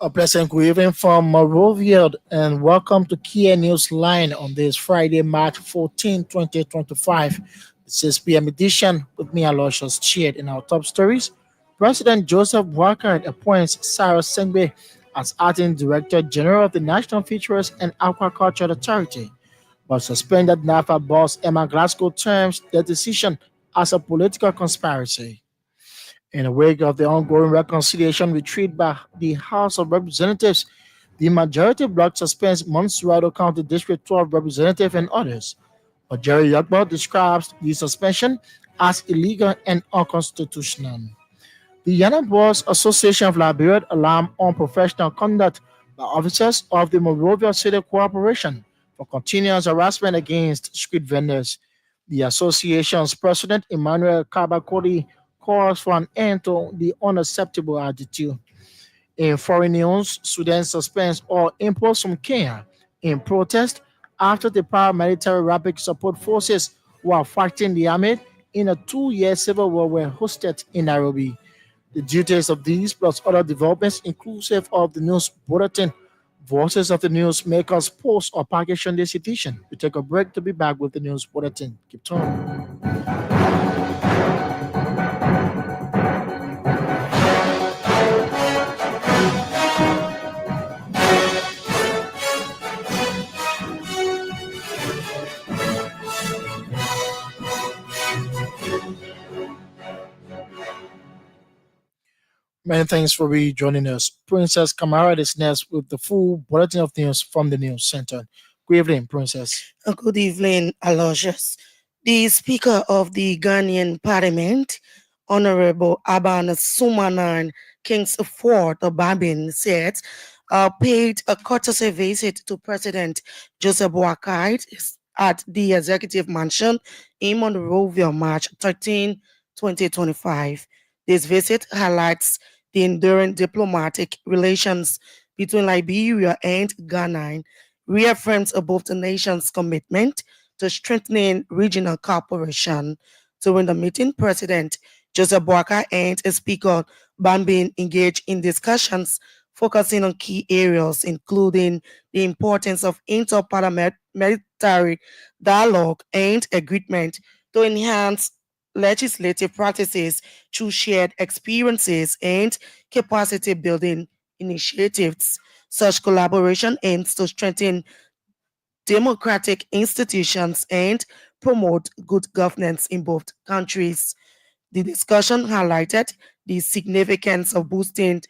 A pleasant good evening from Morovia and welcome to Kear News Line on this Friday, March 14, 2025. The 6 p.m. edition with me, Aloysius Chea. In our top stories, President Joseph Walker appoints Sarah Sengbe as acting Director General of the National Fisheries and Aquaculture Authority, but suspended NAFA boss Emma Glasgow terms the decision as a political conspiracy. In the wake of the ongoing reconciliation retreat by the House of Representatives, the majority bloc suspends Montserrado County District 12 representative and others. But Jerry Yagba describes the suspension as illegal and unconstitutional. The Boys Association of Liberia alarmed unprofessional conduct by officers of the Monrovia City Corporation for continuous harassment against street vendors. The association's president, Emmanuel Kabakori, calls for an end to the unacceptable attitude. In foreign news, Sudan suspends all imports from Kenya in protest after the paramilitary rapid support forces who are fighting the army in a 2 year civil war were hosted in Nairobi. The details of these plus other developments inclusive of the news bulletin, voices of the newsmakers post or package on this edition. We take a break to be back with the news bulletin. Keep tuned. Many thanks for rejoining us. Princess Kamara is next with the full bulletin of news from the news center. Good evening, Princess. Good evening, Aloysius. The Speaker of the Ghanaian Parliament, Honorable Aban Sumanan Kingsford Babin, said paid a courtesy visit to President Joseph Boakai at the Executive Mansion in Monrovia, March 13, 2025. This visit highlights the enduring diplomatic relations between Liberia and Ghana, reaffirms both the nation's commitment to strengthening regional cooperation. During the meeting, President Joseph Boakai and Speaker Bambin engaged in discussions focusing on key areas, including the importance of interparliamentary dialogue and agreement to enhance legislative practices through shared experiences and capacity building initiatives. Such collaboration aims to strengthen democratic institutions and promote good governance in both countries. The discussion highlighted the significance of boosting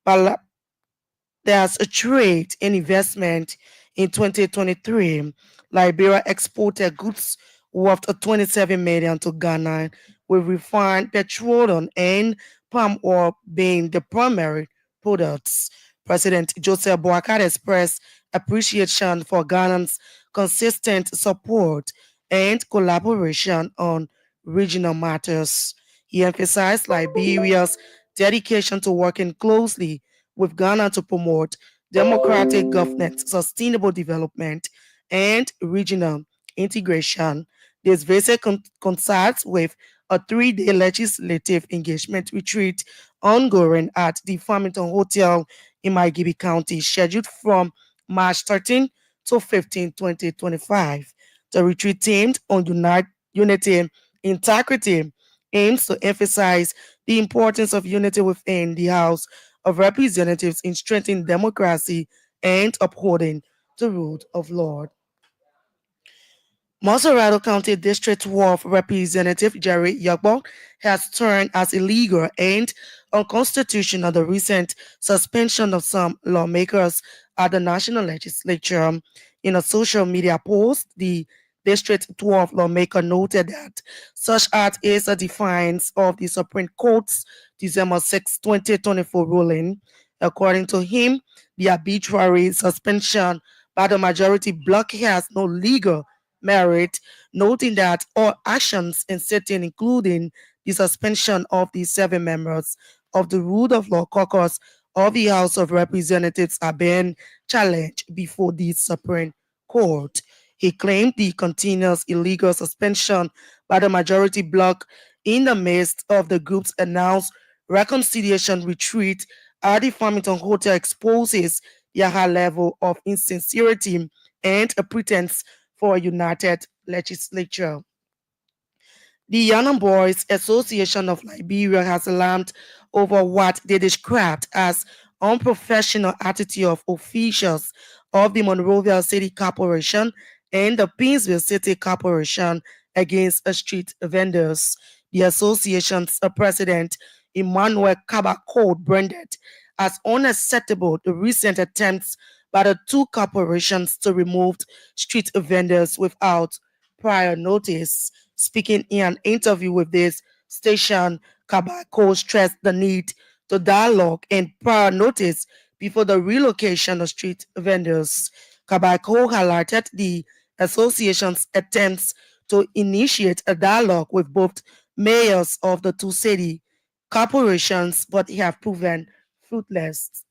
there's a trade and investment. In 2023, Liberia exported goods worth 27 million to Ghana, with refined petroleum and palm oil being the primary products. President Joseph Boakai expressed appreciation for Ghana's consistent support and collaboration on regional matters. He emphasized Liberia's dedication to working closely with Ghana to promote democratic governance, sustainable development, and regional integration. This visit coincides with a 3 day legislative engagement retreat ongoing at the Farmington Hotel in Maigibi County, scheduled from March 13 to 15, 2025. The retreat themed on unity, integrity, aims to emphasize the importance of unity within the House of Representatives in strengthening democracy and upholding the rule of law. Montserrado County District 12 Representative Jerry Yagbo has turned as illegal and unconstitutional the recent suspension of some lawmakers at the National Legislature. In a social media post, the District 12 lawmaker noted that such act is a defiance of the Supreme Court's December 6, 2024 ruling. According to him, the arbitrary suspension by the majority bloc has no legal merit, noting that all actions in sitting, including the suspension of the 7 members of the Rule of Law Caucus of the House of Representatives, are being challenged before the Supreme Court. He claimed the continuous illegal suspension by the majority bloc in the midst of the group's announced reconciliation retreat at the Farmington Hotel exposes the high level of insincerity and a pretense for a united legislature. The Young Boys Association of Liberia has alarmed over what they described as unprofessional attitude of officials of the Monrovia City Corporation and the Painesville City Corporation against street vendors. The association's president, Emmanuel Kabako, branded as unacceptable the recent attempts by the two corporations to remove street vendors without prior notice. Speaking in an interview with this station, Kabako stressed the need to dialogue and prior notice before the relocation of street vendors. Kabako highlighted the association's attempts to initiate a dialogue with both mayors of the two city corporations, but have proven fruitless.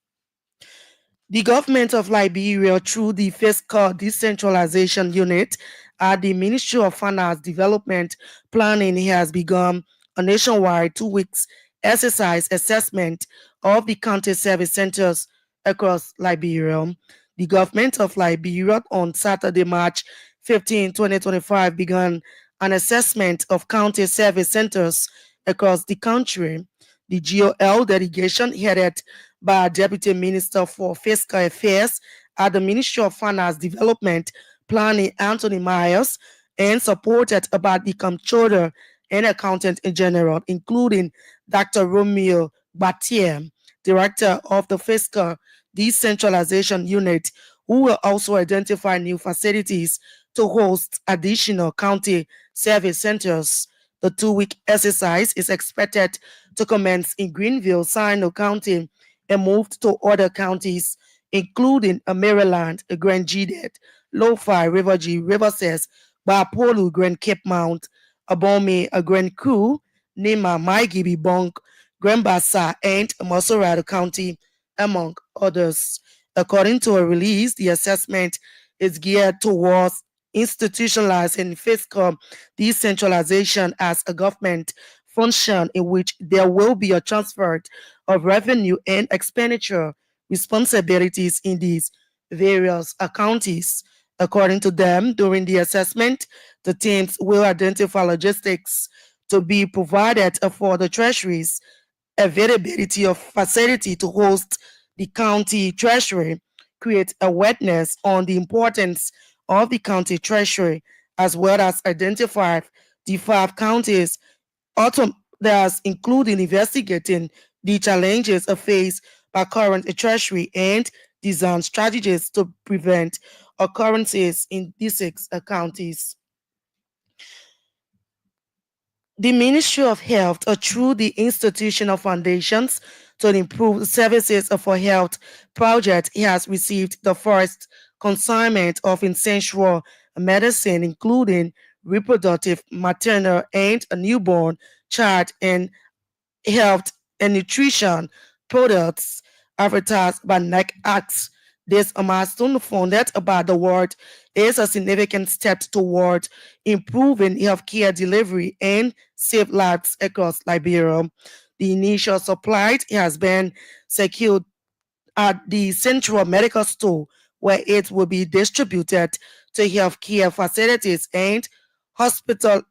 The government of Liberia, through the Fiscal Decentralization Unit at the Ministry of Finance Development Planning, has begun a nationwide 2 weeks exercise assessment of the county service centers across Liberia. The government of Liberia on Saturday, March 15, 2025, began an assessment of county service centers across the country. The GOL delegation, headed by Deputy Minister for Fiscal Affairs at the Ministry of Finance Development Planning, Anthony Myers, and supported by the Comptroller and Accountant in General, including Dr. Romeo Batier, Director of the Fiscal Decentralization Unit, who will also identify new facilities to host additional county service centers. The 2 week exercise is expected to commence in Greenville, Sino County, and moved to other counties, including Maryland, Grand Jedet, Lo-Fi, River G, Riverses, Bapolu, Grand Cape Mount, Abome, Grand Crew, Nima, Maigibi, Bonk, Grand Bassa, and Mosorado County, among others. According to a release, the assessment is geared towards institutionalizing fiscal decentralization as a government function in which there will be a transfer of revenue and expenditure responsibilities in these various counties. According to them, during the assessment, the teams will identify logistics to be provided for the treasuries, availability of facility to host the county treasury, create awareness on the importance of the county treasury, as well as identify the 5 counties that's including investigating the challenges faced by current treasury and design strategies to prevent occurrences in these 6 counties. The Ministry of Health, through the institutional foundations to improve services for health project, has received the first consignment of essential medicine, including reproductive, maternal, and newborn child and health and nutrition products advertised by NECAX. This milestone, funded by the world, is a significant step toward improving healthcare delivery and save lives across Liberia. The initial supply has been secured at the Central Medical Store, where it will be distributed to healthcare facilities and hospitals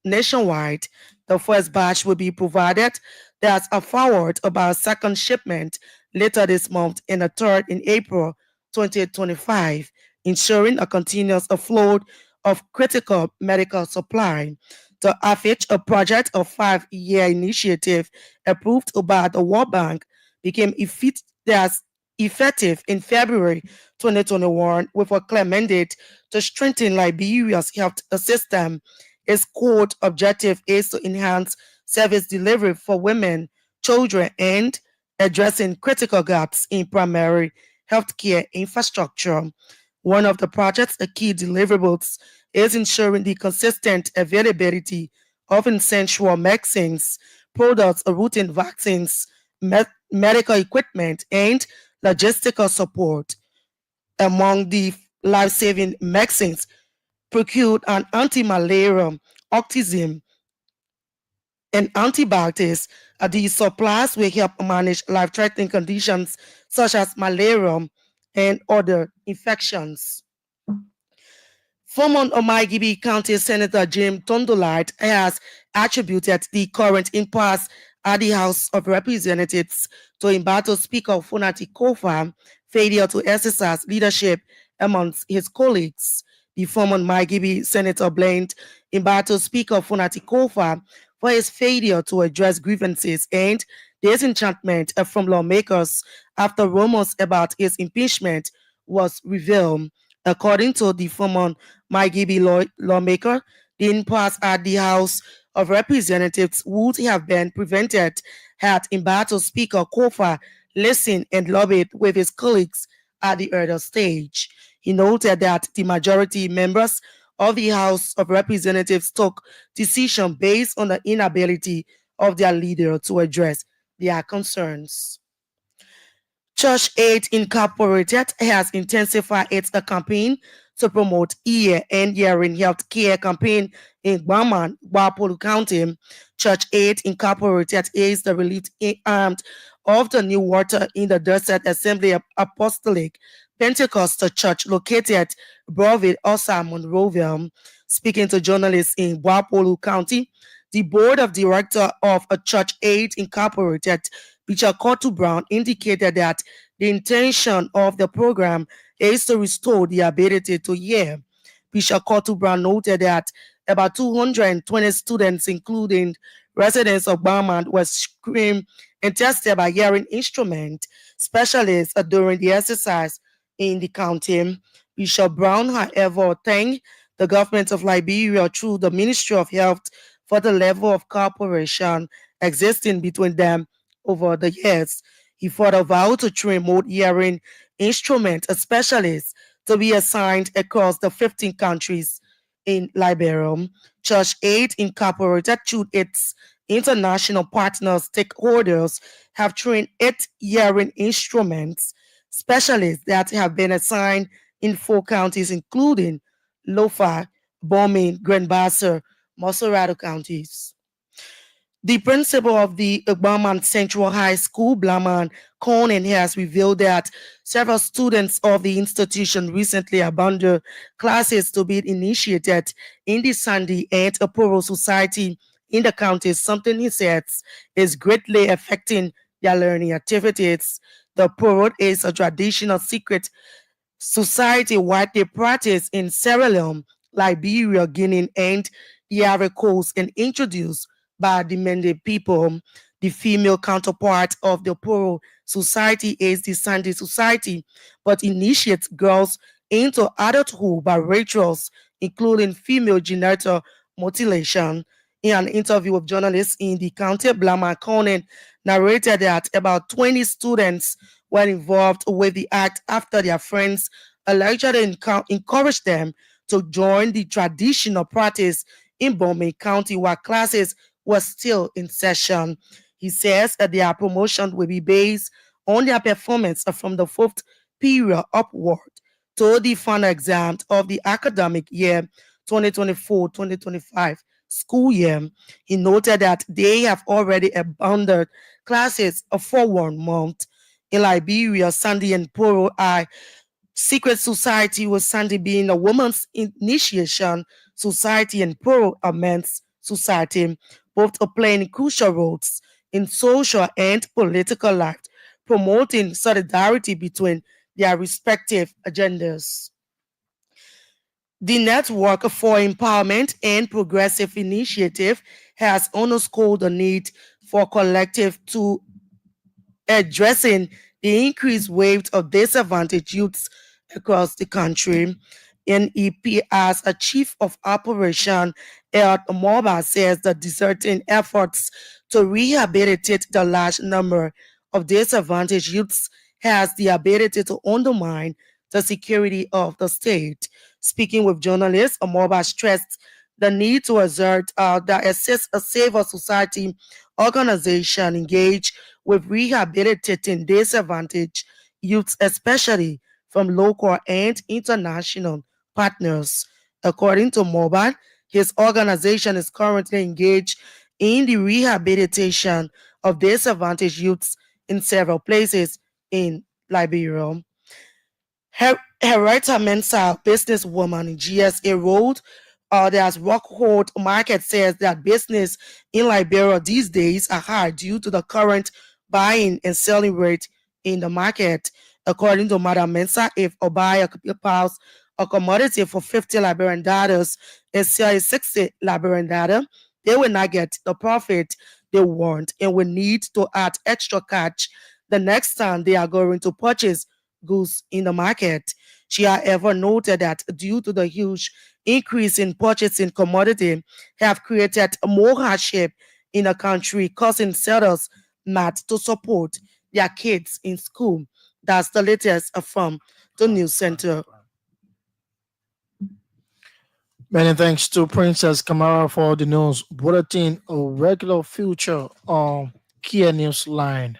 nationwide. The first batch will be provided. There's a forward about a second shipment later this month and a third in April 2025, ensuring a continuous flow of critical medical supply. The AFH, a project of 5 year initiative approved by the World Bank, became effective in February 2021 with a clear mandate to strengthen Liberia's health system. Its core objective is to enhance service delivery for women, children, and addressing critical gaps in primary healthcare infrastructure. One of the project's key deliverables is ensuring the consistent availability of essential medicines, products, routine vaccines, medical equipment, and logistical support. Among the life-saving medicines procured, an anti-malaria, autism, and antibiotics. These supplies will help manage life-threatening conditions such as malaria and other infections. Former Omagiri County Senator Jim Tondolite has attributed the current impasse at the House of Representatives to embattled Speaker Funati Kofa failure to exercise leadership amongst his colleagues. The former Omagiri Senator blamed embattled Speaker Funati Kofa for his failure to address grievances and disenchantment from lawmakers after rumors about his impeachment was revealed. According to the former Maigibi lawmaker, the impasse at the House of Representatives would have been prevented had embattled Speaker Kofa listened and lobbied with his colleagues at the earlier stage. He noted that the majority members of the House of Representatives took decisions based on the inability of their leader to address their concerns. Church Aid Incorporated has intensified its campaign to promote ear and hearing health care campaign in Guaman, Wapolu County. Church Aid Incorporated is the relief arm of the New Water in the Desert Assembly Apostolic Pentecostal Church located Broward, Osa, Monrovia. Speaking to journalists in Wapolu County, the board of director of a Church Aid Incorporated, Bishop Cotto Brown, indicated that the intention of the program is to restore the ability to hear. Bishop Cotto Brown noted that about 220 students, including residents of Barmount, were screened and tested by hearing instrument specialists during the exercise in the county. Bishop Brown, however, thanked the government of Liberia through the Ministry of Health for the level of cooperation existing between them over the years. He further vowed to train remote hearing instrument specialists to be assigned across the 15 countries in Liberia. Church Aid Incorporated, through its international partners, stakeholders, have trained 8 hearing instruments specialists that have been assigned in 4 counties, including Lofa, Bomin, Grand Bassa, Mosorado counties. The principal of the Ugbaman Central High School, Blaman Conan, has revealed that several students of the institution recently abandoned classes to be initiated in the Sandy and Aporo Society in the county, something he says is greatly affecting their learning activities. The Poro is a traditional secret society widely practiced in Sierra Leone, Liberia, Guinea, and the Ivory Coast and introduced by the Mende people. The female counterpart of the Poro society is the Sandy society, but initiates girls into adulthood by rituals, including female genital mutilation. In an interview with journalists in the county, Blama Conan narrated that about 20 students were involved with the act after their friends allegedly encouraged them to join the traditional practice in Bombay County while classes were still in session. He says that their promotion will be based on their performance from the fourth period upward to the final exam of the academic year 2024-2025 school year. He noted that they have already abandoned classes for 1 month. In Liberia, Sandy and Poro are secret society, with Sandy being a woman's initiation society and Poro a men's society, both are playing crucial roles in social and political life, promoting solidarity between their respective agendas. The Network for Empowerment and Progressive Initiative has underscored the need for collective to addressing the increased wave of disadvantaged youths across the country. NEP, as a chief of operation at MOBA, says the deserting efforts to rehabilitate the large number of disadvantaged youths has the ability to undermine the security of the state. Speaking with journalists, MOBA stressed the need to assert that assist a civil society organization engaged with rehabilitating disadvantaged youths, especially from local and international partners. According to Mobile, his organization is currently engaged in the rehabilitation of disadvantaged youths in several places in Liberia. Henrietta Mensah, businesswoman in GSA Road, there's Rockhold Market, says that business in Liberia these days are hard due to the current buying and selling rate in the market. According to Madam Mensah, if a buyer buys a commodity for 50 Liberian dollars and sells 60 Liberian dollars, they will not get the profit they want and will need to add extra cash the next time they are going to purchase goods in the market. She, however, noted that due to the huge increase in purchasing commodity have created more hardship in the country, causing sellers not to support their kids in school. That's the latest from the news center. Many thanks to Princess Kamara for the news bulletin, a regular feature on Kia News Line.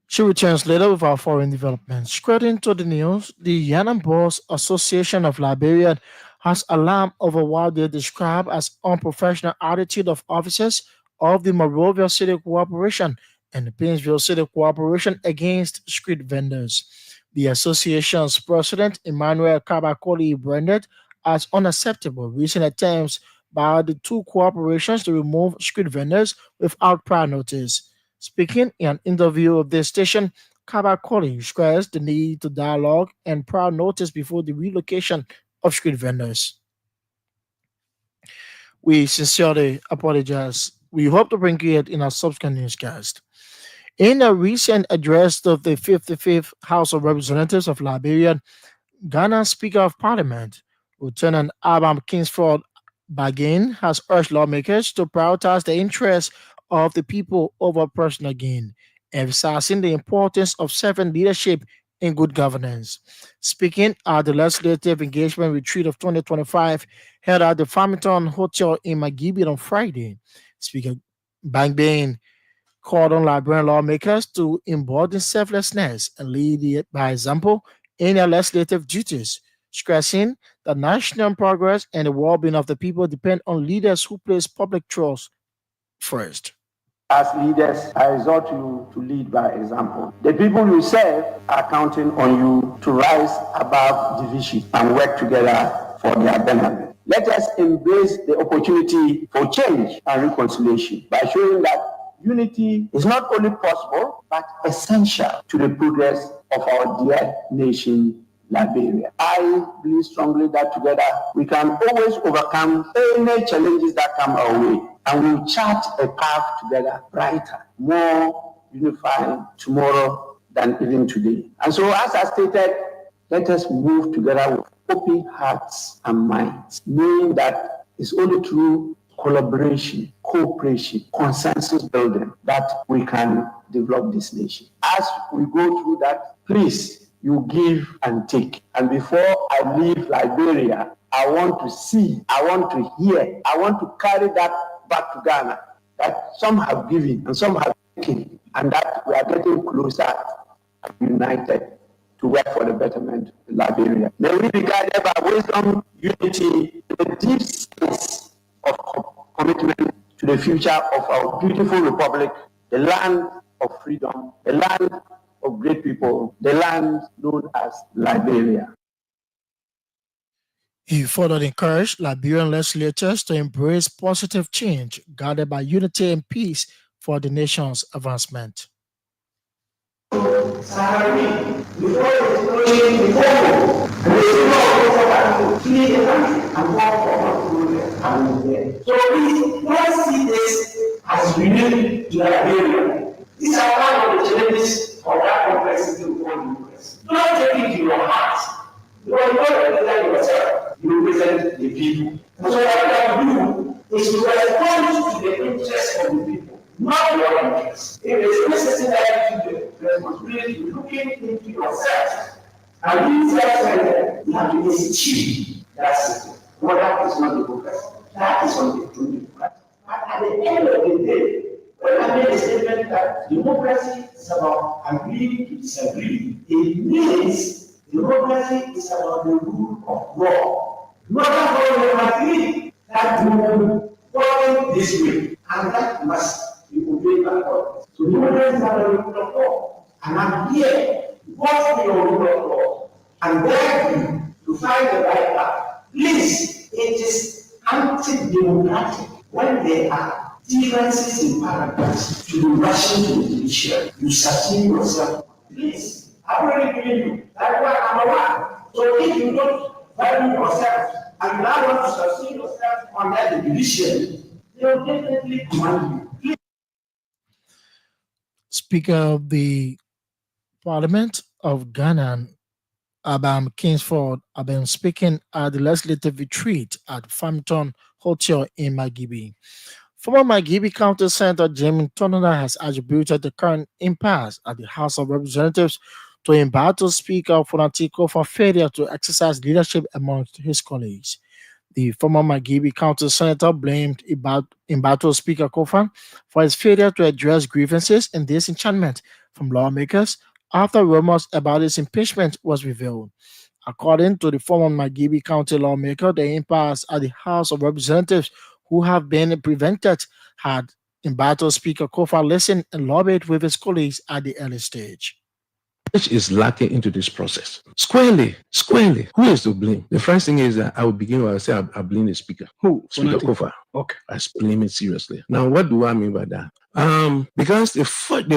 She returns later with our foreign developments. Straight into the news, the Yanam Boss Association of Liberia has alarmed over what they describe as unprofessional attitude of officers of the Monrovia City Corporation and the Painesville City Corporation against street vendors. The association's president, Emmanuel Kabakoli, branded as unacceptable recent attempts by the two corporations to remove street vendors without prior notice. Speaking in an interview with this station, Kabakoli stressed the need to dialogue and prior notice before the relocation of street vendors. We sincerely apologize. We hope to bring you it in our subsequent newscast. In a recent address to the 55th House of Representatives of Liberia, Ghana's Speaker of Parliament, Lieutenant Abam Kingsford Bagain, has urged lawmakers to prioritize the interests of the people over personal gain, emphasizing the importance of servant leadership in good governance. Speaking at the Legislative Engagement Retreat of 2025 held at the Farmington Hotel in Magibid on Friday, Speaker Bang called on Liberian lawmakers to embody selflessness and lead by example in their legislative duties, stressing that national progress and the well-being of the people depend on leaders who place public trust first. As leaders, I exhort you to lead by example. The people you serve are counting on you to rise above division and work together for their benefit. Let us embrace the opportunity for change and reconciliation by showing that unity is not only possible but essential to the progress of our dear nation, Liberia. I believe strongly that together we can always overcome any challenges that come our way, and we'll chart a path together brighter, more unifying tomorrow than even today. And so, as I stated, let us move together with open hearts and minds, knowing that it's only through collaboration, cooperation, consensus building that we can develop this nation. As we go through that, please, you give and take. And before I leave Liberia, I want to see, I want to hear, I want to carry that back to Ghana, that some have given and some have taken, and that we are getting closer and united to work for the betterment of Liberia. May we be guided by wisdom, unity, and a deep sense of commitment to the future of our beautiful republic, the land of freedom, the land of great people, the land known as Liberia. He further encouraged Liberian legislators to embrace positive change guided by unity and peace for the nation's advancement. So please, let's see this as unique to Liberia. These are one of the challenges of that complexity we call democracy. Do not take it to your heart. Because you don't represent yourself, you represent the people. And so what you have to do is to respond to the interests of the people, not your interests. If there's necessary that you do, the responsibility to looking into yourself. And these guys, you have to institute that system. Well, that is not democracy. That is not the true democracy. But at the end of the day, when I made a statement that democracy is about agreeing to disagree, it means democracy is about the rule of law. Not about you agree that you working it this way, and that must be obeyed by God. So no one is not a rule of law. And I'm here, what for your rule of law, and guide you to find the right path. Please, it is anti-democratic when there are differences in paragraphs to be rushing to the judiciary. You sustain yourself. Please, I've already given you. That's why I'm aware. So if you don't value yourself and you now want to sustain yourself under the judiciary, they will definitely command you. Please. Speaker of the Parliament of Ghana, Abam Kingsford, have been speaking at the legislative retreat at Farmington Hotel in Magibi. Former Magibi County Senator Jamie Tonona has attributed the current impasse at the House of Representatives to embattled Speaker Fonatiko for failure to exercise leadership amongst his colleagues. The former Magibi County Senator blamed embattled Speaker Kofan for his failure to address grievances and disenchantment from lawmakers after rumors about his impeachment was revealed. According to the former Magibi County lawmaker, the impasse at the House of Representatives who have been prevented had embattled Speaker Kofa listened and lobbied with his colleagues at the early stage. Which is lacking into this process. Squarely, who is to blame? The first thing is that I will begin with, I say I blame the speaker. Who? Speaker Kofa. Okay. I blame it seriously. Now, what do I mean by that? Because the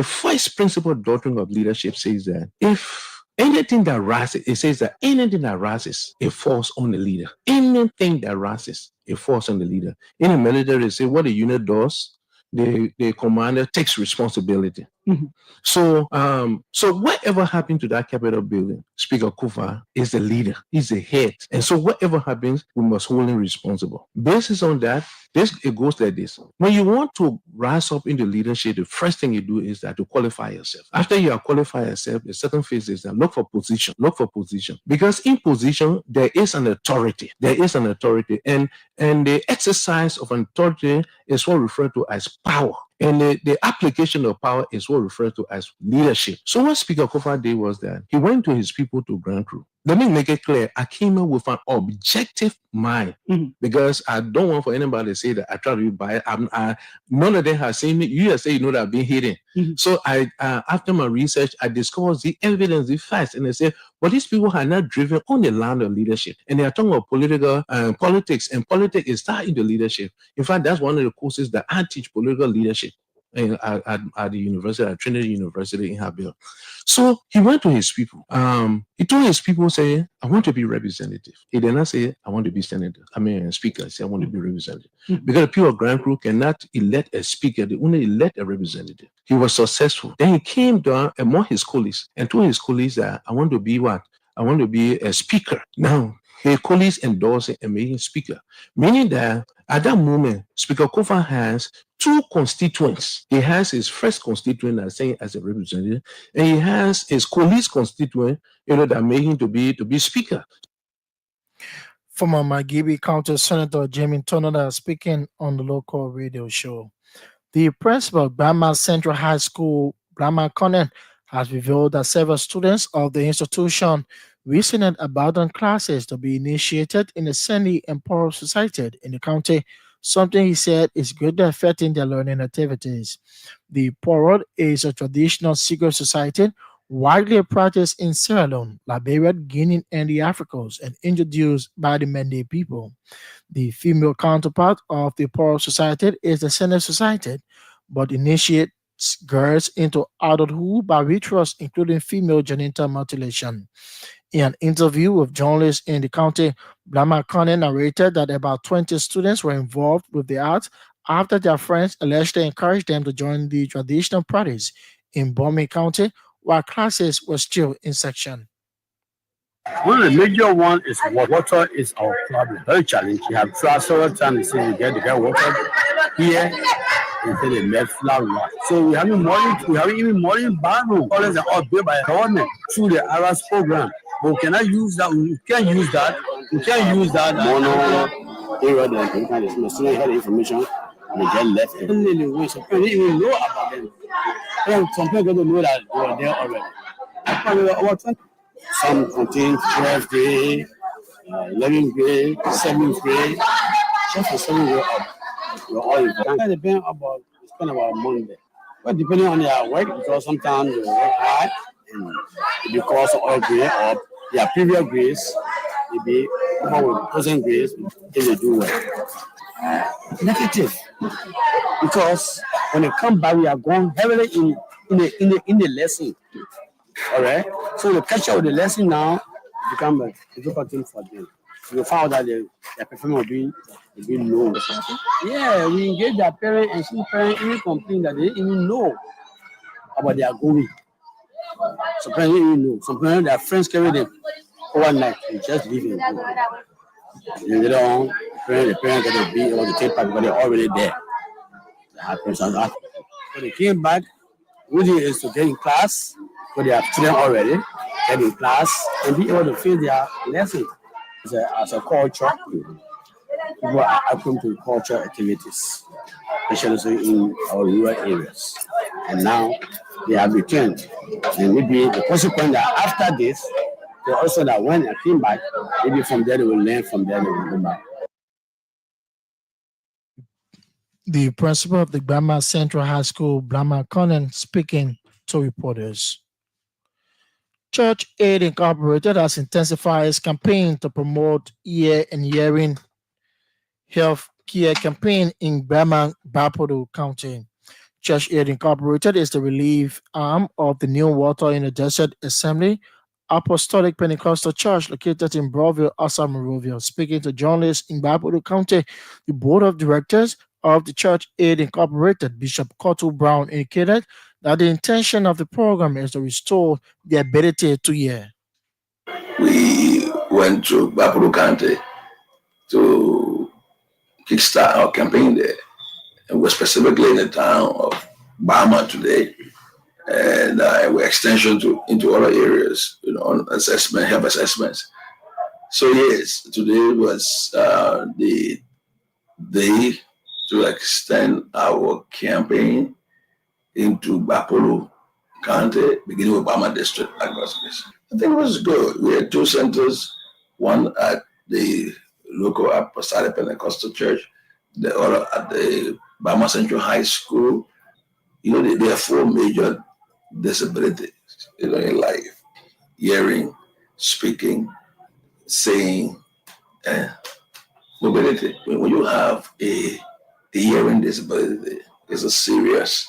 first principle doctrine of leadership says that if anything that rises, it says that anything that rises, it falls on the leader. Anything that rises, it falls on the leader. In the military, they say what the unit does, the commander takes responsibility. Mm-hmm. So whatever happened to that Capitol building, Speaker Kufa is the leader, he's the head. And so whatever happens, we must hold him responsible. Based on that, it goes like this. When you want to rise up into leadership, the first thing you do is that to qualify yourself. After you have qualified yourself, the second phase is that look for position. Because in position, there is an authority. And the exercise of an authority is what referred to as power. And the application of power is what referred to as leadership. So what Speaker Kofa did was that he went to his people to Grand Crew. Let me make it clear. I came in with an objective mind because I don't want for anybody to say that I try to be biased. None of them has seen me. You just say that I've been hidden. So I, after my research, I discovered the evidence, the facts, and I said, well, these people are not driven on the land of leadership, and they are talking about politics, and politics is tied into leadership. In fact, that's one of the courses that I teach, political leadership, at the university, at Trinity University in Habil. So he went to his people. He told his people, say, I want to be representative. He did not say, I want to be senator. Speaker. He said, I want to be representative. Because the people of Grand Crew cannot elect a speaker. They only elect a representative. He was successful. Then he came down among his colleagues and told his colleagues that I want to be what? I want to be a speaker. Now, his colleagues endorsed him and made him speaker. Meaning that at that moment, Speaker Kofa has two constituents. He has his first constituent as a representative, and he has his colleagues constituent, that made him to be speaker. Former Magibi County Senator Jamie Tonona speaking on the local radio show. The principal of Brahma Central High School, Brahma Conan, has revealed that several students of the institution recently abandoned classes to be initiated in a sandy and poor society in the county, something he said is greatly affecting their learning activities. The Porod is a traditional secret society widely practiced in Sierra Leone, Liberia, Guinea, and the Africas, and introduced by the Mende people. The female counterpart of the Porod society is the Sene society, but initiates girls into adulthood by rituals including female genital mutilation. In an interview with journalists in the county, Blama Kane narrated that about 20 students were involved with the art after their friends allegedly encouraged them to join the traditional practice in Bomi County while classes were still in section. One of the major ones is water is our problem. Very challenging. You have tried several times to get water here. Instead they made flower. So we have even morning bathroom. College are all built by the government through the ARAS program. But we cannot use that. We can't use that. Mono area the student had information and they get left. They don't even know about them. Some people don't know that they were there already. Some contain 12th grade, 11th grade, 7th grade, just for 7th grade up. we're all involved. It depends about spend about a month there. But depending on their work, because sometimes they work hard and because of all grade or their previous grades, maybe come with present grades if they do well. Negative. Because when they come back, we are going heavily in the lesson. All right. So the catch up with the lesson now become a difficult thing for them. You found that their performance will be low. Yeah, we engage their parents and some parents even complain that they didn't even know about their going. Some parents didn't even know. Some parents, their friends carry them overnight and just leave and go. And later on, the parents get to be able to take part because they're already there. That happens a lot. So they came back. What they is to get in class, so they have students already, get in class and be able to finish their lesson. As a culture, people are open to cultural activities, especially in our rural areas. And now they have returned. And maybe the consequence that after this, they also that when they came back, maybe from there they will learn, from there they will go back. The principal of the Bama Central High School, Blama Conan, speaking to reporters. Church Aid Incorporated has intensified its campaign to promote ear and hearing health care campaign in Bama, Bapodo County. Church Aid Incorporated is the relief arm of the New Water in the Desert Assembly Apostolic Pentecostal Church located in Broadville, Asa Monrovia. Speaking to journalists in Bapodo County, the board of directors of the Church Aid Incorporated, Bishop Cottle Brown, indicated that the intention of the program is to restore the ability to hear. We went to Bapodo County to kickstart our campaign there, and we're specifically in the town of Bama today, and we're extension into other areas, on assessment, health assessments. So yes, today was the day to extend our campaign into Bapolo County, beginning with Bama District. I think it was good. We had two centers, one at the local Apostolic Pentecostal Church, the other at the Bama Central High School. There are four major disabilities, in life: hearing, speaking, saying, and mobility. When you have a hearing disability, it's a serious,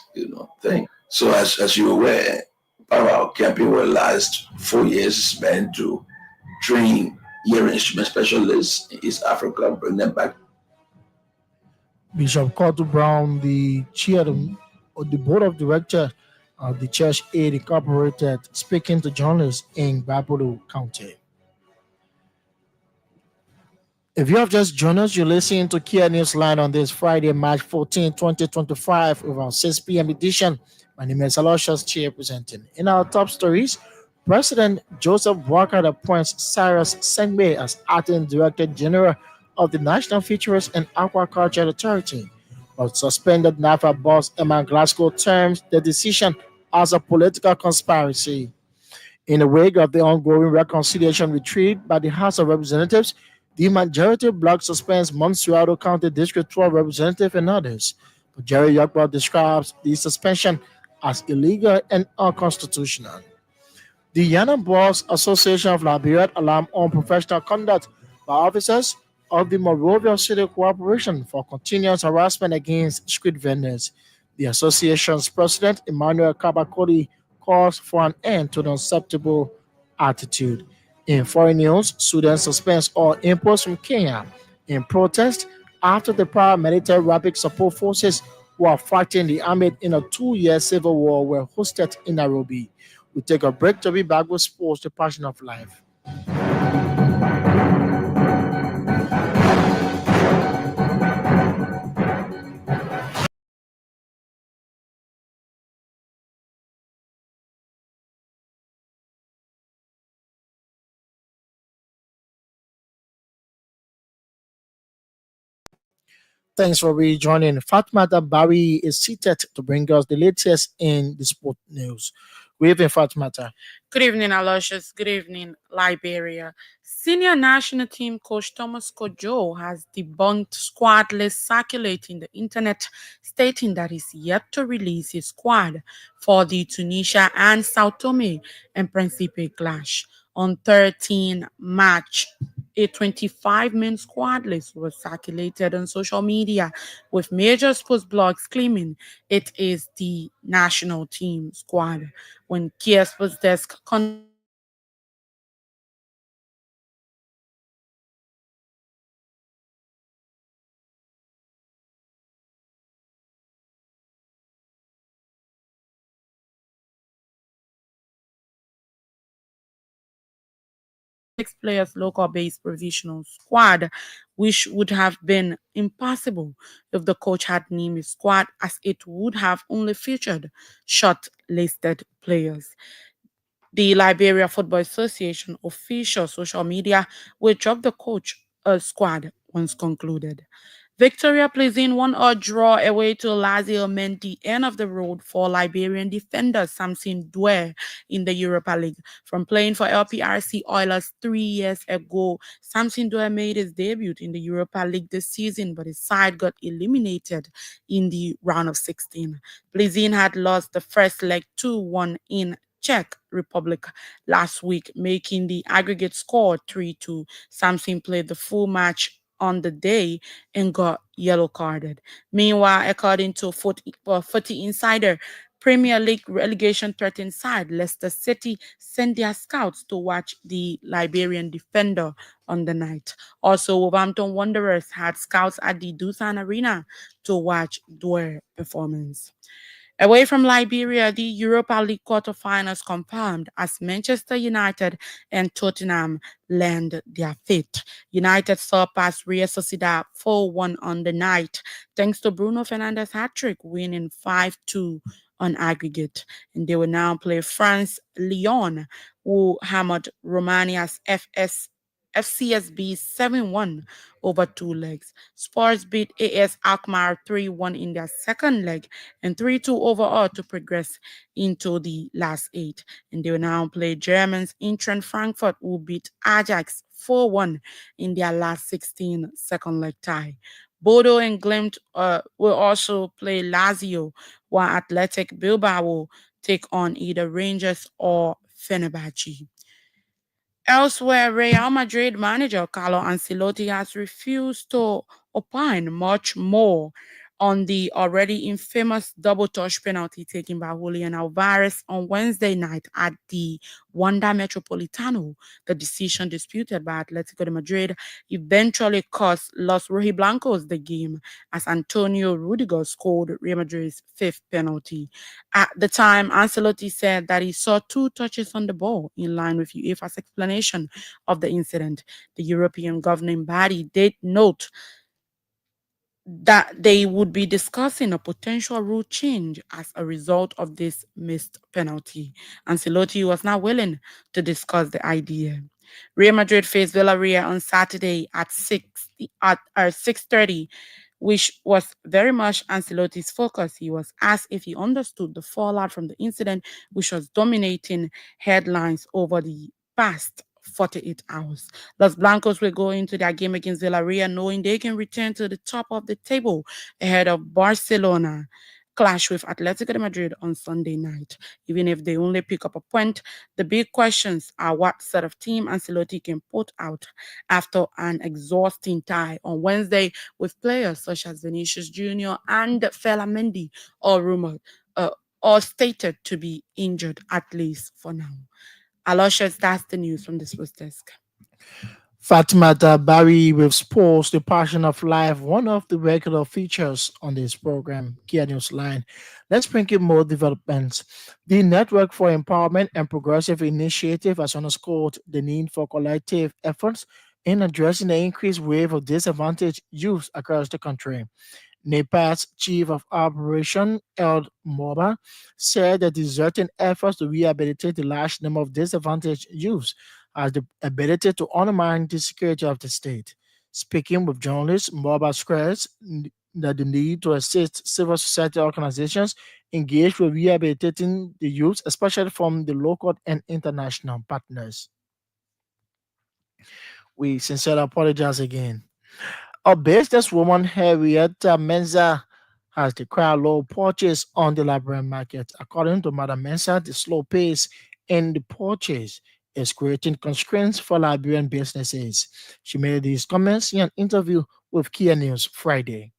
thing. So as you're aware, part of our campaign will last 4 years spent to train hearing instrument specialists in East Africa, bring them back. Bishop Cottle Brown, the chair of the board of directors of the Church Aid Incorporated, speaking to journalists in Bapodo County. If you have just joined us, you're listening to Kear Newsline on this Friday, March 14, 2025, with our 6 p.m. edition. My name is Aloysius, Chea presenting. In our top stories, President Joseph Walker appoints Cyrus Sengbe as acting Director General of the National Fisheries and Aquaculture Authority, but suspended NAFA boss Emma Glasgow terms the decision as a political conspiracy. In the wake of the ongoing reconciliation retreat by the House of Representatives, the majority bloc suspends Montserrado County District 12 representative and others. But Jerry Yokba describes the suspension as illegal and unconstitutional. The Yana Boss Association of Liberia alarmed on professional conduct by officers of the Monrovia City Corporation for continuous harassment against street vendors. The association's president, Emmanuel Kabakodi, calls for an end to the unacceptable attitude. In foreign news, Sudan suspends all imports from Kenya in protest after the paramilitary rapid support forces who are fighting the army in a 2-year civil war were hosted in Nairobi. We take a break to be back with sports, the passion of life. Thanks for rejoining. Fatma Bari is seated to bring us the latest in the sport news. Good evening, Fatimata. Good evening, Aloysius. Good evening, Liberia. Senior national team coach Thomas Kojo has debunked squad lists circulating the internet, stating that he's yet to release his squad for the Tunisia and Sao Tome and Principe clash. On 13 March, a 25-man squad list was circulated on social media, with major sports blogs claiming it is the national team squad. When Kear Sports Desk contacted Kojo, he denied the claims. Kojo said that he has released his squad for the Tunisia and Sao Tome clash. He released the 6 players local based provisional squad, which would have been impossible if the coach had named his squad, as it would have only featured short-listed players. The Liberia Football Association official social media will drop the coach squad once concluded. Victoria Plezin won a draw away to Lazio meant the end of the road for Liberian defender Samson Dwyer in the Europa League. From playing for LPRC Oilers 3 years ago, Samson Dwyer made his debut in the Europa League this season, but his side got eliminated in the round of 16. Plezin had lost the first leg 2-1 in Czech Republic last week, making the aggregate score 3-2. Samson played the full match on the day and got yellow carded. Meanwhile, according to Footy Insider, Premier League relegation threatened side Leicester City sent their scouts to watch the Liberian defender on the night. Also, Wolverhampton Wanderers had scouts at the Dusan Arena to watch Dwyer performance. Away from Liberia, the Europa League quarterfinals confirmed as Manchester United and Tottenham land their fate. United surpassed Real Sociedad 4-1 on the night, thanks to Bruno Fernandes' hat-trick, winning 5-2 on aggregate. And they will now play France Lyon, who hammered Romania's FCSB 7-1 over 2 legs. Spurs beat AS Alkmaar 3-1 in their second leg and 3-2 overall to progress into the last 8. And they will now play Germans Eintracht Frankfurt, who beat Ajax 4-1 in their last 16 second leg tie. Bodo and Glimt will also play Lazio, while Athletic Bilbao will take on either Rangers or Fenerbahce. Elsewhere, Real Madrid manager Carlo Ancelotti has refused to opine much more on the already infamous double touch penalty taken by Julian Alvarez on Wednesday night at the Wanda Metropolitano. The decision disputed by Atletico de Madrid eventually cost Los Rojiblancos the game, as Antonio Rudiger scored Real Madrid's fifth penalty. At the time, Ancelotti said that he saw 2 touches on the ball, in line with UEFA's explanation of the incident. The European governing body did note that they would be discussing a potential rule change as a result of this missed penalty. Ancelotti was not willing to discuss the idea. Real Madrid faced Villarreal on Saturday at 6:30, which was very much Ancelotti's focus. He was asked if he understood the fallout from the incident, which was dominating headlines over the past 48 hours. Los Blancos will go into their game against Villarreal knowing they can return to the top of the table ahead of Barcelona clash with Atletico de Madrid on Sunday night. Even if they only pick up a point, the big questions are what sort of team Ancelotti can put out after an exhausting tie on Wednesday with players such as Vinicius Jr. and Fela Mendy, all rumored or stated to be injured, at least for now. Aloysius, that's the news from the Swiss desk. Fatimata Barry with Sports, the Passion of Life, one of the regular features on this program, Kia News Line. Let's bring in more developments. The Network for Empowerment and Progressive Initiative has underscored the need for collective efforts in addressing the increased wave of disadvantaged youth across the country. NEPAD's chief of operation, Eld Moba, said that deserting efforts to rehabilitate the large number of disadvantaged youths has the ability to undermine the security of the state. Speaking with journalists, Moba stressed that the need to assist civil society organizations engaged with rehabilitating the youth, especially from the local and international partners. We sincerely apologize again. A businesswoman, Henrietta Menza, has declared low purchase on the Liberian market. According to Madam Mensa, the slow pace in the purchase is creating constraints for Liberian businesses. She made these comments in an interview with Kear News Friday.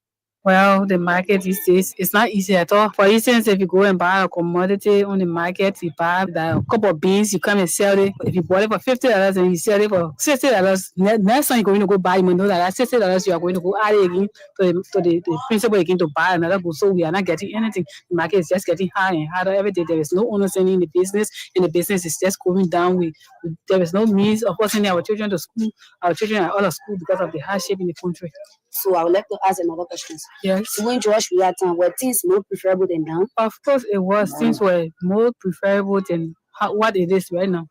Well, the market these days, it's not easy at all. For instance, if you go and buy a commodity on the market, you buy a cup of beans, you come and sell it. If you bought it for $50 and you sell it for $60, next time you're going to go buy, you know that $60 you are going to go add it again to the principal again to buy another good. So we are not getting anything. The market is just getting higher and harder every day. There is no understanding in the business, and the business is just going down. There is no means of us sending our children to school. Our children are out of school because of the hardship in the country. So I would like to ask another question. Yes. So when George we had time, were things more preferable than now? Of course, it was. Things were more preferable than what it is right now.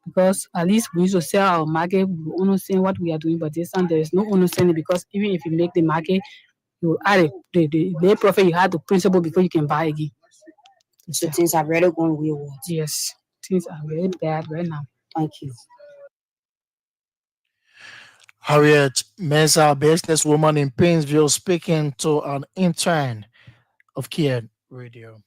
Because at least we used to sell our market, we understand what we are doing, but this time there is no understanding because even if you make the market, you add the profit you had the principal before you can buy again. So things are really going wayward. Yes, things are very bad right now. Thank you. Harriet Mensah, businesswoman in Painesville, speaking to an intern of Kear Radio.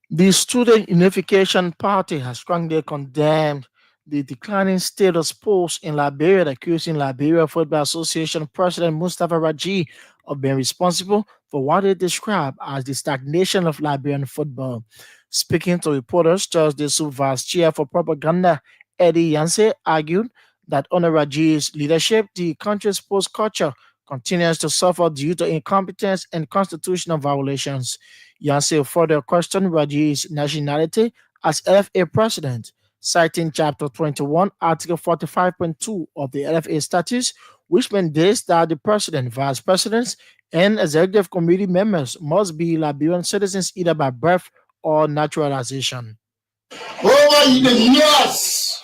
The Student Unification Party has strongly condemned the declining status polls in Liberia, accusing Liberia Football Association President Mustafa Raji of being responsible for what they describe as the stagnation of Liberian football. Speaking to reporters, Thursday, Vice Chair for Propaganda Eddie Yancey argued that under Raji's leadership, the country's sports culture continues to suffer due to incompetence and constitutional violations. Yancey further questioned Raji's nationality as LFA president, citing Chapter 21, Article 45.2 of the LFA statutes, which mandates that the president, vice presidents, and executive committee members must be Liberian citizens either by birth or naturalization. Over the years,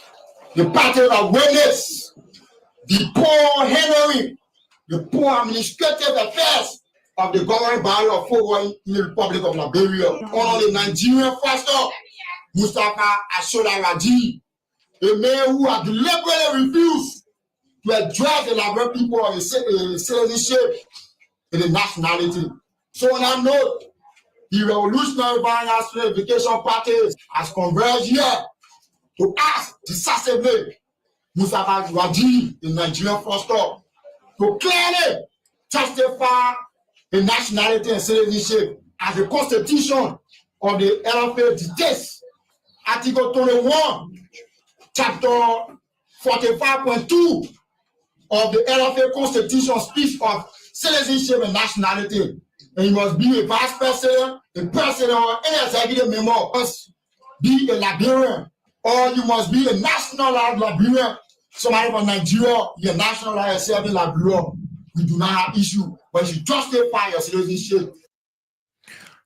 the party of witness, the poor handling, the poor administrative affairs of the governing body of foreign in the Republic of Liberia. On the Nigerian pastor, Mustafa Ashola Raji, a man who had deliberately refused to address the Liberian people of the citizenship and the nationality. So on that note, the Revolutionary Violence Unification Party has converged here to ask decisively Mustafa Raji, the Nigerian pastor, to clearly justify the nationality and citizenship as the constitution of the LFA dictates. Article 21, Chapter 45.2 of the LFA Constitution speaks of citizenship and nationality. And you must be a vice president, a president, or any executive member. You must be a Liberian, or you must be a nationalized Liberian. Somebody from Nigeria, you're nationalized yourself in Liberia. We do not have issue, but you justify your citizenship.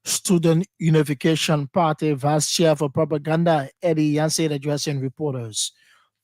Student Unification Party Vice Chair for Propaganda Eddie Yancey addressing reporters.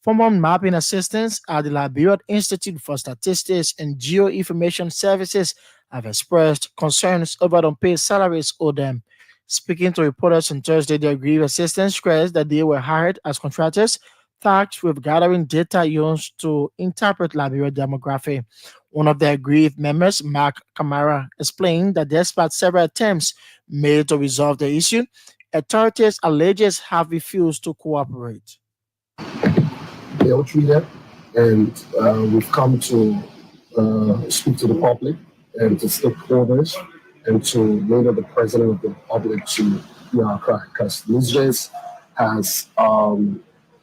Former mapping assistants at the Liberia Institute for Statistics and Geoinformation Services have expressed concerns over unpaid salaries owed them. Speaking to reporters on Thursday, the aggrieved assistants stressed that they were hired as contractors tasked with gathering data used to interpret Liberia demography. One of the aggrieved members, Mark Kamara, explained that despite several attempts made to resolve the issue, authorities alleges have refused to cooperate. Ill-treated, and we've come to speak to the public and to stakeholders and to later the president of the public to hear our cry, because Ms. has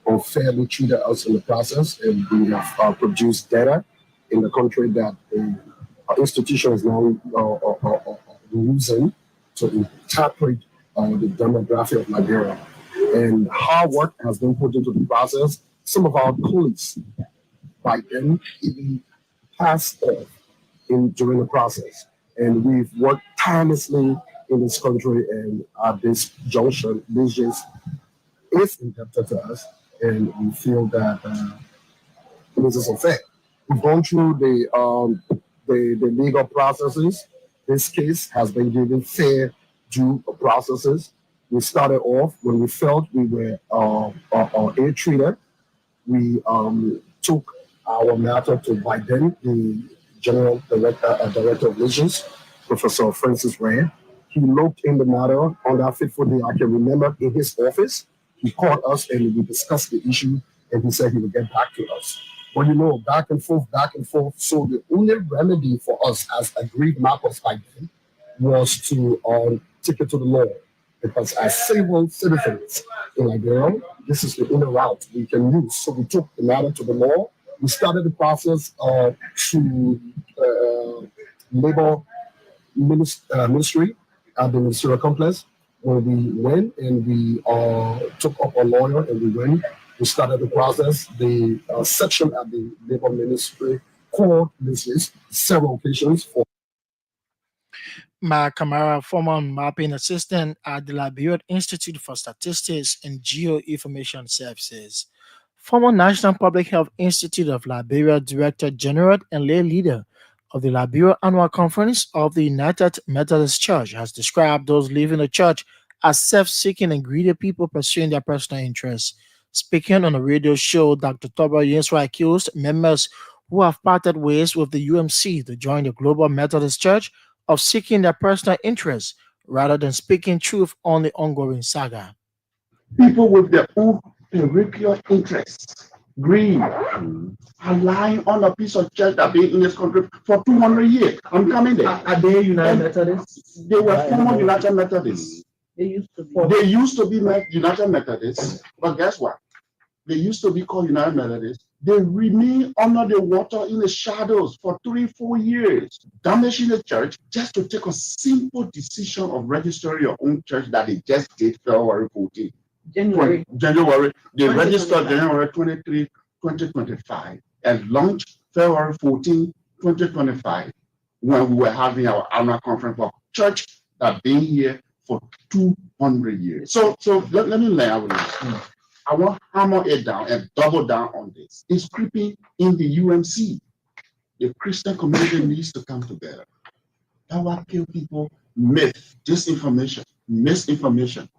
unfairly treated us in the process, and we have produced data in the country that the institution is now using to interpret the demography of Liberia. And hard work has been put into the process. Some of our colleagues by then even passed off during the process. And we've worked tirelessly in this country, and at this junction, this just is indebted to us, and we feel that this is unfair. We've gone through the legal processes, this case has been given fair due processes. We started off when we felt we were ill-treated. We took our matter to by then the Director of Legends, Professor Francis Rand. He looked in the matter on that fateful day. I can remember in his office, he called us and we discussed the issue, and he said he would get back to us. But back and forth, back and forth. So the only remedy for us as agreed matters by then was to take it to the law. Because as civil citizens in Liberia, this is the only route we can use. So we took the matter to the law. We started the process to labor ministry at the ministerial complex, where we went and we took up a lawyer and we went. We started the process. The section at the labor ministry called this several occasions for Kamara, former mapping assistant at the Liberia Institute for Statistics and Geoinformation Services, former National Public Health Institute of Liberia Director General and lay leader of the Liberia Annual Conference of the United Methodist Church, has described those leaving the church as self-seeking and greedy people pursuing their personal interests. Speaking on a radio show, Dr. Toba Yenswa accused members who have parted ways with the UMC to join the Global Methodist Church of seeking their personal interests rather than speaking truth on the ongoing saga. People with their own parochial interests, greed, are lying on a piece of church that been in this country for 200 years. I'm coming there. Are they United Methodists? They were former United Methodists. They used to be. They used to be United Methodists, but guess what? They used to be called United Methodists. They remain under the water in the shadows for 3-4 years, damaging the church just to take a simple decision of registering your own church that they just did February 14. January. They registered January 23, 2025 and launched February 14, 2025 when we were having our annual conference for church that been here for 200 years. So let me lay out with this. I want to hammer it down and double down on this. It's creeping in the UMC. The Christian community needs to come together. That will kill people. Myth, disinformation, misinformation.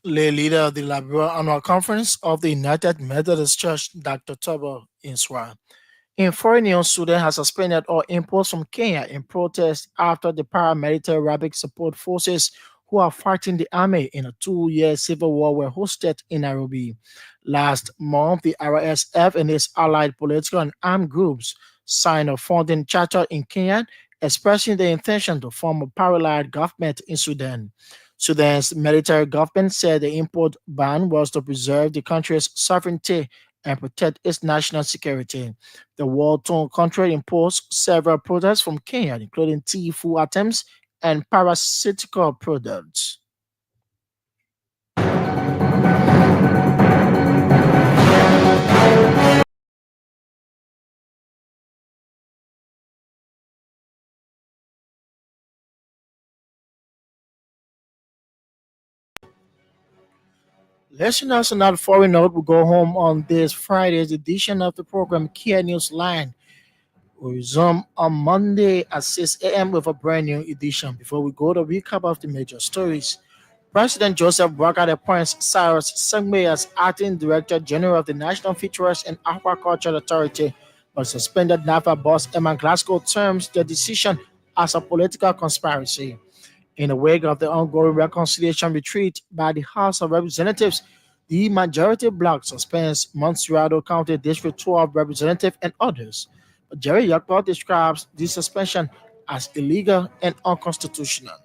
Lay leader of the Liberia Annual Conference of the United Methodist Church, Dr. Toba Yenswa. In foreign news, Sudan has suspended all imports from Kenya in protest after the paramilitary Rapid Support Forces who are fighting the army in a 2-year civil war were hosted in Nairobi. Last month, the RSF and its allied political and armed groups signed a funding charter in Kenya, expressing their intention to form a parallel government in Sudan. Sudan's military government said the import ban was to preserve the country's sovereignty and protect its national security. The war-torn country imposed several products from Kenya, including tea, food items, and parasitical products. Listeners on that foreign note will go home on this Friday's edition of the program Kear News Line. We'll resume on Monday at 6 a.m. with a brand new edition. Before we go to recap of the major stories, President Joseph Boakai appoints Cyrus Sengme as acting Director General of the National Fisheries and Aquaculture Authority, but suspended NAFA boss Emma Glasgow terms the decision as a political conspiracy. In the wake of the ongoing reconciliation retreat by the House of Representatives, the majority bloc suspends Montserrado County District 12 representative and others. But Jerry Yakpo describes this suspension as illegal and unconstitutional.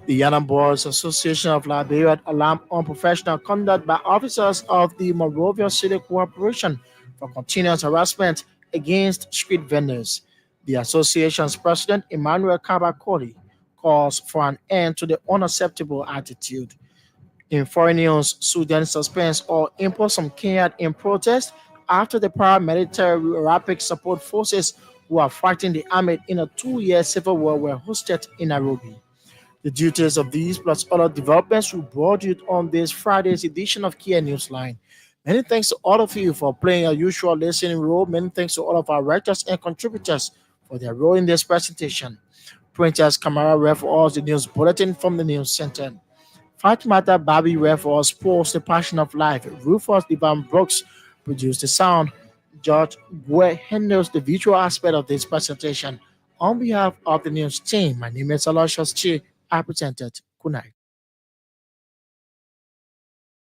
The Yana Boys Association of Liberia alarmed unprofessional conduct by officers of the Monrovia City Corporation for continuous harassment against street vendors. The association's president, Emmanuel Kabakoli, calls for an end to the unacceptable attitude. In foreign news, Sudan suspends all imports from Kenya in protest after the paramilitary Rapid Support Forces who are fighting the army in a 2-year civil war were hosted in Nairobi. The details of these plus other developments will be brought you on this Friday's edition of Kear Newsline. Many thanks to all of you for playing a usual listening role. Many thanks to all of our writers and contributors for their role in this presentation. Printers Kamara read for us the news bulletin from the news center. Fatimata Babi read for us Post The Passion of Life. Rufus Ivan Brooks produced the sound. George Gue handles the visual aspect of this presentation. On behalf of the news team, my name is Aloysius Chea. I presented. Good night.